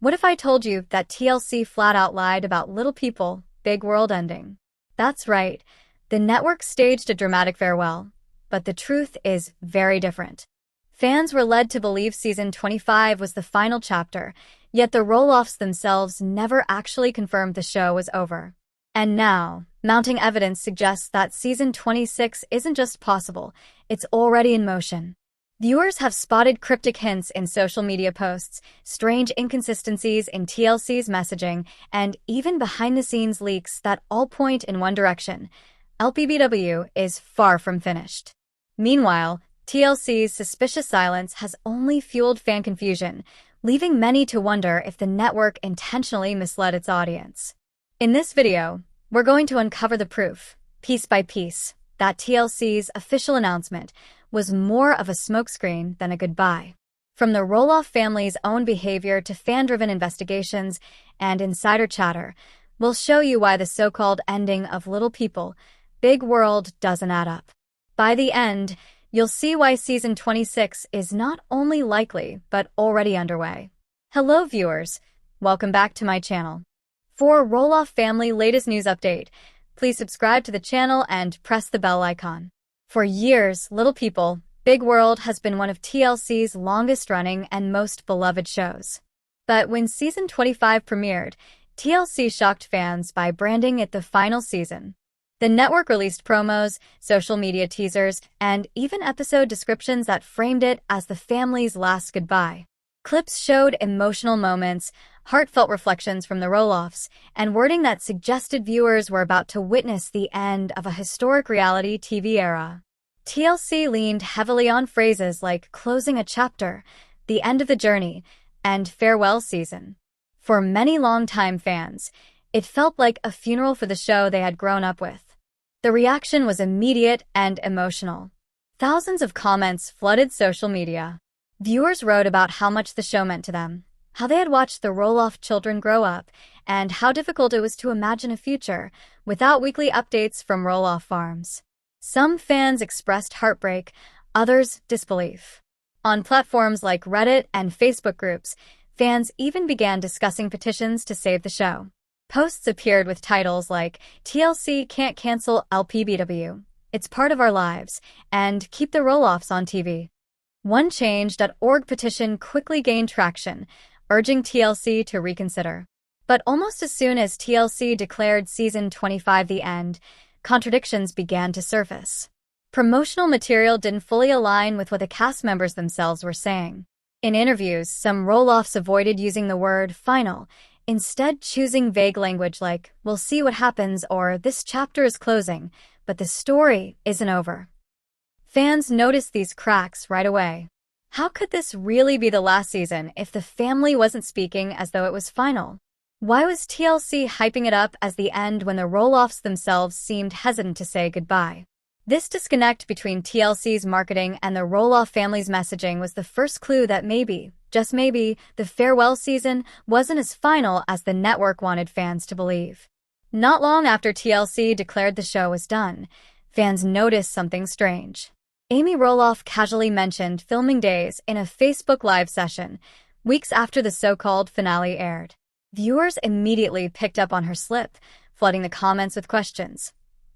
What if I told you that TLC flat out lied about Little People, Big World ending? That's right. The network staged a dramatic farewell, but the truth is very different. Fans were led to believe season 25 was the final chapter, yet the Roloffs themselves never actually confirmed the show was over. And now, mounting evidence suggests that season 26 isn't just possible, it's already in motion. Viewers have spotted cryptic hints in social media posts, strange inconsistencies in TLC's messaging, and even behind-the-scenes leaks that all point in one direction. LPBW is far from finished. Meanwhile, TLC's suspicious silence has only fueled fan confusion, leaving many to wonder if the network intentionally misled its audience. In this video, we're going to uncover the proof, piece by piece, that TLC's official announcement was more of a smokescreen than a goodbye. From the Roloff family's own behavior to fan-driven investigations and insider chatter, we'll show you why the so-called ending of Little People, Big World doesn't add up. By the end, you'll see why season 26 is not only likely, but already underway. Hello viewers, welcome back to my channel. For Roloff family latest news update, please subscribe to the channel and press the bell icon. For years, Little People, Big World has been one of TLC's longest-running and most beloved shows. But when season 25 premiered, TLC shocked fans by branding it the final season. The network released promos, social media teasers, and even episode descriptions that framed it as the family's last goodbye. Clips showed emotional moments, heartfelt reflections from the Roloffs, and wording that suggested viewers were about to witness the end of a historic reality TV era. TLC leaned heavily on phrases like closing a chapter, the end of the journey, and farewell season. For many longtime fans, it felt like a funeral for the show they had grown up with. The reaction was immediate and emotional. Thousands of comments flooded social media. Viewers wrote about how much the show meant to them, how they had watched the Roloff children grow up, and how difficult it was to imagine a future without weekly updates from Roloff Farms. Some fans expressed heartbreak, others disbelief. On platforms like Reddit and Facebook groups, fans even began discussing petitions to save the show. Posts appeared with titles like, "TLC can't cancel LPBW, it's part of our lives," and "Keep the Roloffs on TV." One Change.org petition quickly gained traction, urging TLC to reconsider. But almost as soon as TLC declared season 25 the end, contradictions began to surface. Promotional material didn't fully align with what the cast members themselves were saying. In interviews, some Roloffs avoided using the word final, instead choosing vague language like, "We'll see what happens," or "This chapter is closing, but the story isn't over." Fans noticed these cracks right away. How could this really be the last season if the family wasn't speaking as though it was final? Why was TLC hyping it up as the end when the Roloffs themselves seemed hesitant to say goodbye? This disconnect between TLC's marketing and the Roloff family's messaging was the first clue that maybe, just maybe, the farewell season wasn't as final as the network wanted fans to believe. Not long after TLC declared the show was done, fans noticed something strange. Amy Roloff casually mentioned filming days in a Facebook Live session, weeks after the so-called finale aired. Viewers immediately picked up on her slip, flooding the comments with questions.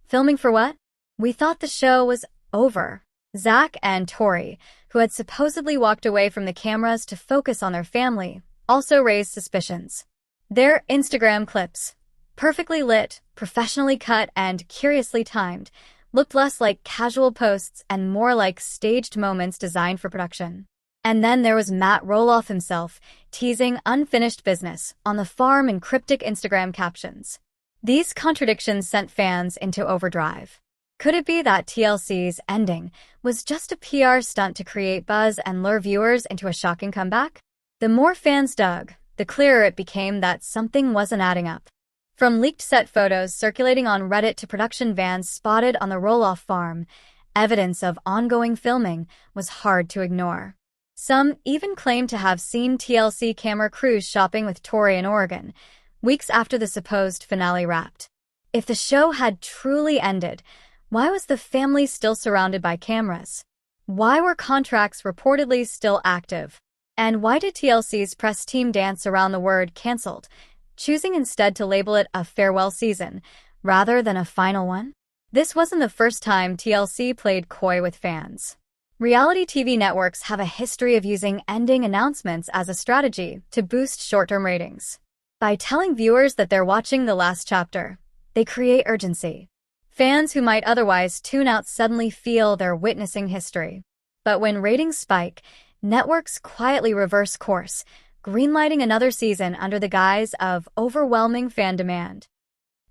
Filming for what? We thought the show was over. Zach and Tori, who had supposedly walked away from the cameras to focus on their family, also raised suspicions. Their Instagram clips, perfectly lit, professionally cut, and curiously timed, looked less like casual posts and more like staged moments designed for production. And then there was Matt Roloff himself, teasing unfinished business on the farm in cryptic Instagram captions. These contradictions sent fans into overdrive. Could it be that TLC's ending was just a PR stunt to create buzz and lure viewers into a shocking comeback? The more fans dug, the clearer it became that something wasn't adding up. From leaked set photos circulating on Reddit to production vans spotted on the Roloff farm, evidence of ongoing filming was hard to ignore. Some even claimed to have seen TLC camera crews shopping with Tori in Oregon, weeks after the supposed finale wrapped. If the show had truly ended, why was the family still surrounded by cameras? Why were contracts reportedly still active? And why did TLC's press team dance around the word "canceled," choosing instead to label it a farewell season rather than a final one? This wasn't the first time TLC played coy with fans. Reality TV networks have a history of using ending announcements as a strategy to boost short-term ratings. By telling viewers that they're watching the last chapter, they create urgency. Fans who might otherwise tune out suddenly feel they're witnessing history. But when ratings spike, networks quietly reverse course, greenlighting another season under the guise of overwhelming fan demand.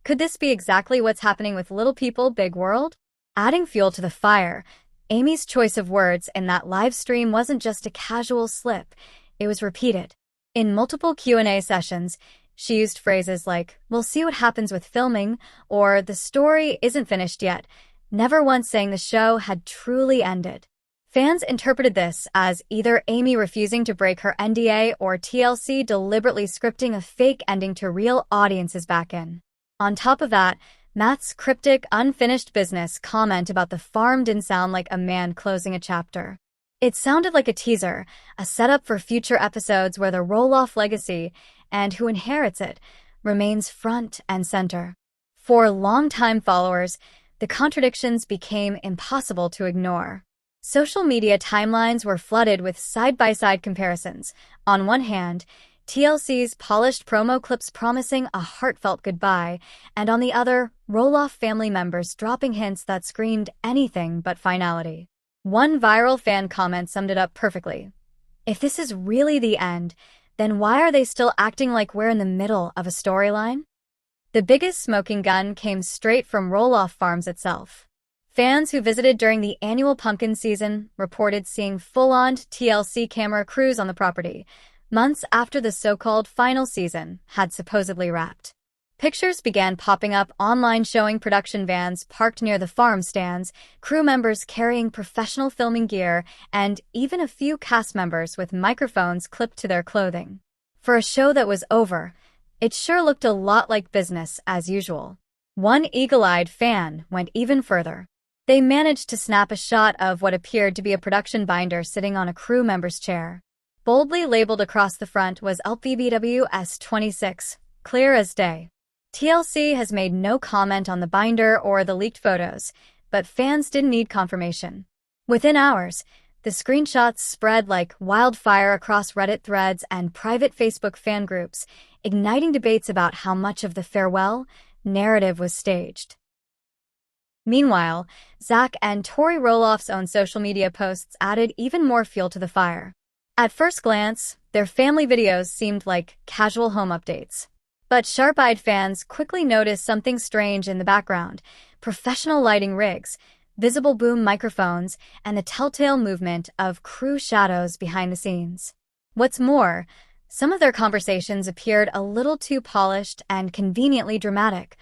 Could this be exactly what's happening with Little People, Big World? Adding fuel to the fire, Amy's choice of words in that live stream wasn't just a casual slip, it was repeated. In multiple Q&A sessions, she used phrases like, "We'll see what happens with filming," or "The story isn't finished yet," never once saying the show had truly ended. Fans interpreted this as either Amy refusing to break her NDA or TLC deliberately scripting a fake ending to reel audiences back in. On top of that, Matt's cryptic, unfinished business comment about the farm didn't sound like a man closing a chapter. It sounded like a teaser, a setup for future episodes where the Roloff legacy, and who inherits it, remains front and center. For longtime followers, the contradictions became impossible to ignore. Social media timelines were flooded with side-by-side comparisons. On one hand, TLC's polished promo clips promising a heartfelt goodbye, and on the other, Roloff family members dropping hints that screamed anything but finality. One viral fan comment summed it up perfectly. If this is really the end, then why are they still acting like we're in the middle of a storyline? The biggest smoking gun came straight from Roloff Farms itself. Fans who visited during the annual pumpkin season reported seeing full-on TLC camera crews on the property, months after the so-called final season had supposedly wrapped. Pictures began popping up online showing production vans parked near the farm stands, crew members carrying professional filming gear, and even a few cast members with microphones clipped to their clothing. For a show that was over, it sure looked a lot like business as usual. One eagle-eyed fan went even further. They managed to snap a shot of what appeared to be a production binder sitting on a crew member's chair. Boldly labeled across the front was LPBW S26, clear as day. TLC has made no comment on the binder or the leaked photos, but fans didn't need confirmation. Within hours, the screenshots spread like wildfire across Reddit threads and private Facebook fan groups, igniting debates about how much of the farewell narrative was staged. Meanwhile, Zach and Tori Roloff's own social media posts added even more fuel to the fire. At first glance, their family videos seemed like casual home updates. But sharp-eyed fans quickly noticed something strange in the background: professional lighting rigs, visible boom microphones, and the telltale movement of crew shadows behind the scenes. What's more, some of their conversations appeared a little too polished and conveniently dramatic,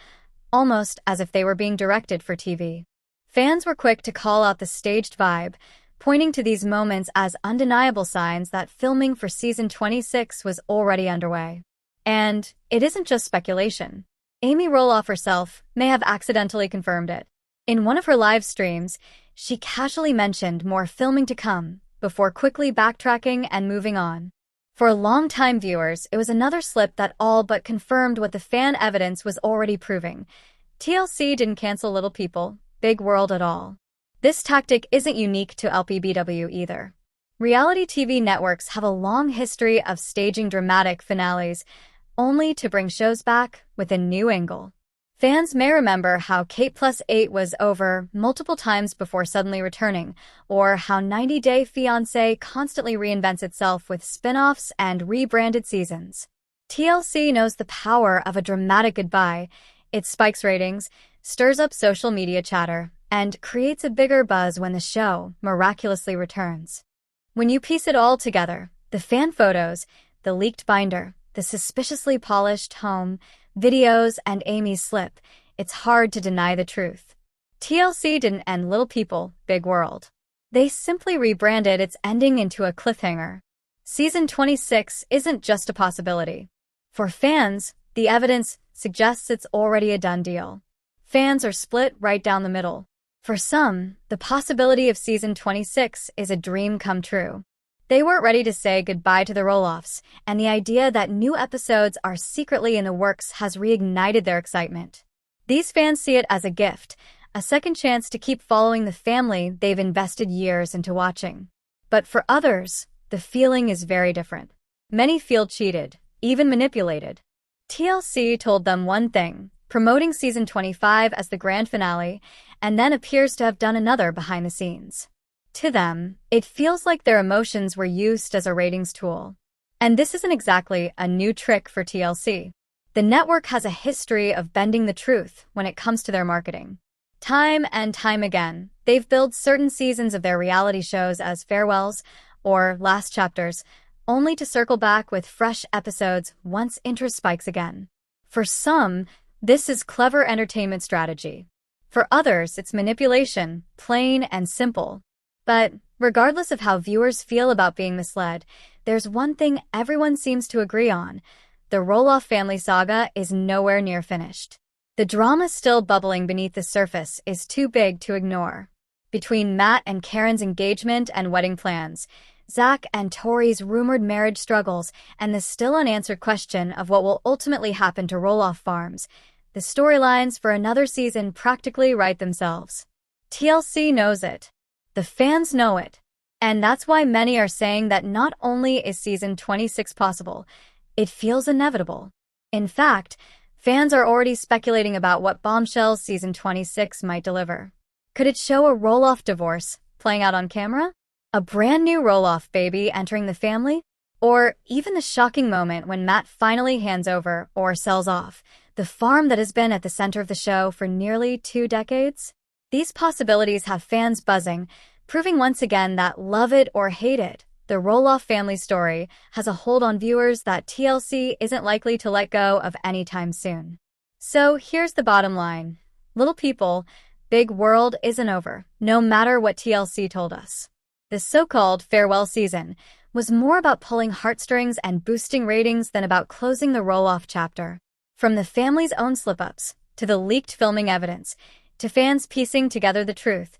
almost as if they were being directed for TV. Fans were quick to call out the staged vibe, pointing to these moments as undeniable signs that filming for season 26 was already underway. And it isn't just speculation. Amy Roloff herself may have accidentally confirmed it. In one of her live streams, she casually mentioned more filming to come, before quickly backtracking and moving on. For longtime viewers, it was another slip that all but confirmed what the fan evidence was already proving. TLC didn't cancel Little People, Big World at all. This tactic isn't unique to LPBW either. Reality TV networks have a long history of staging dramatic finales, only to bring shows back with a new angle. Fans may remember how Kate+8 was over multiple times before suddenly returning, or how 90 Day Fiancé constantly reinvents itself with spin-offs and rebranded seasons. TLC knows the power of a dramatic goodbye. It spikes ratings, stirs up social media chatter, and creates a bigger buzz when the show miraculously returns. When you piece it all together, the fan photos, the leaked binder, the suspiciously polished home videos, and Amy's slip, it's hard to deny the truth. TLC didn't end Little People, Big World. They simply rebranded its ending into a cliffhanger. Season 26 isn't just a possibility. For fans, the evidence suggests it's already a done deal. Fans are split right down the middle. For some, the possibility of season 26 is a dream come true. They weren't ready to say goodbye to the Roloffs, and the idea that new episodes are secretly in the works has reignited their excitement. These fans see it as a gift, a second chance to keep following the family they've invested years into watching. But for others, the feeling is very different. Many feel cheated, even manipulated. TLC told them one thing, promoting season 25 as the grand finale, and then appears to have done another behind the scenes. To them, it feels like their emotions were used as a ratings tool. And this isn't exactly a new trick for TLC. The network has a history of bending the truth when it comes to their marketing. Time and time again, they've billed certain seasons of their reality shows as farewells or last chapters, only to circle back with fresh episodes once interest spikes again. For some, this is clever entertainment strategy. For others, it's manipulation, plain and simple. But regardless of how viewers feel about being misled, there's one thing everyone seems to agree on. The Roloff family saga is nowhere near finished. The drama still bubbling beneath the surface is too big to ignore. Between Matt and Caryn's engagement and wedding plans, Zach and Tori's rumored marriage struggles, and the still unanswered question of what will ultimately happen to Roloff Farms, the storylines for another season practically write themselves. TLC knows it. The fans know it. And that's why many are saying that not only is season 26 possible, it feels inevitable. In fact, fans are already speculating about what bombshells season 26 might deliver. Could it show a Roloff divorce playing out on camera? A brand new Roloff baby entering the family? Or even the shocking moment when Matt finally hands over or sells off the farm that has been at the center of the show for nearly 2 decades? These possibilities have fans buzzing, proving once again that love it or hate it, the Roloff family story has a hold on viewers that TLC isn't likely to let go of anytime soon. So here's the bottom line. Little people, big world isn't over, no matter what TLC told us. The so-called farewell season was more about pulling heartstrings and boosting ratings than about closing the Roloff chapter. From the family's own slip-ups, to the leaked filming evidence, to fans piecing together the truth,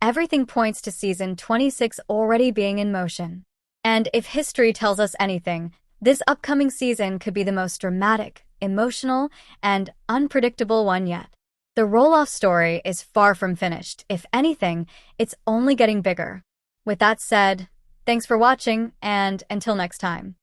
everything points to season 26 already being in motion. And if history tells us anything, this upcoming season could be the most dramatic, emotional, and unpredictable one yet. The Roloff story is far from finished. If anything, it's only getting bigger. With that said, thanks for watching, and until next time.